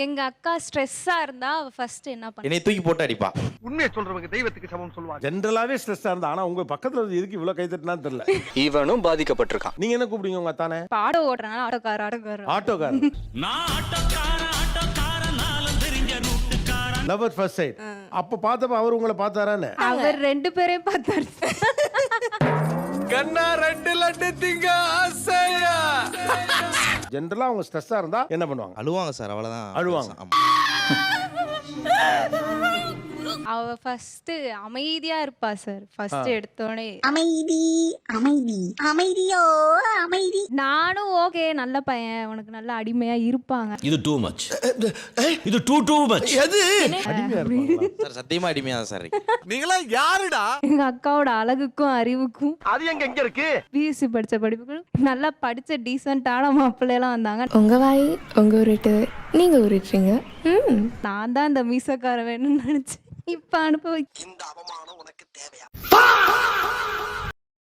எங்க அக்கா ஸ்ட்ரெஸ்ஸா இருந்தா அவ ஃபர்ஸ்ட் என்ன பண்ணா? என்னை தூக்கி போட்டு அடிப்பா. உண்மையை சொல்றவங்க தெய்வத்துக்கு சமம் சொல்லுவாங்க. ஜென்ரலாவே ஸ்ட்ரெஸ்ஸா இருந்தா, ஆனா உங்க பக்கத்துல எதுக்கு இவ்வளவு கை தட்டினான்னு தெரியல. இவனும் பாதிக்கப்பட்டிருக்கான். நீங்க என்ன கூப்பிடுங்க உங்க அத்தானே? ஆட்டோ ஓட்டுறனால ஆட்டோக்கார. ஆட்டோக்காரர். Lover first sight. அப்ப பார்த்தப்ப அவர் உங்களை பார்த்தாரானே? அவர் 2 பேரையும் பார்த்தாரு. கண்ணா 2 லட்டு திங்க ஆசையா. ஜென்ரலா அவங்க ஸ்ட்ரெஸ்ஸா இருந்தா என்ன பண்ணுவாங்க? அழுவாங்க சார், அவ்வளவுதான். அழுவாங்க. அவ ஃபர்ஸ்ட் அமைதியா இருப்பா சார். ஃபர்ஸ்ட் எடுத்தோனே அமைதி அமைதி அமைதியோ அமைதி. நானும் ஓகே நல்ல பையன், உனக்கு நல்ல அடிமையா இருப்பாங்க. இது டூ மச். இது டூ மச். எது? அடிமையா இருப்பாங்களா? சார் சத்தியமா அடிமையா தான் சார். நீங்களா யாருடா? எங்க அக்காவோட அழகுக்கும் அறிவுக்கும் அது எங்க இருக்கு? பிஎஸ்சி படிச்ச படிப்புக்கும் நல்லா படிச்ச டீசென்ட்டான மாப்பிள்ளை எல்லாம் வந்தாங்க. உங்க வாய் உங்க உருட்டு நீங்க உருட்டுறீங்க. நான் தான் இந்த மீசக்கார வேணும்னு நினைச்சேன். இப்ப அனுபவி. இந்த அவமானம் உனக்கு தேவையா?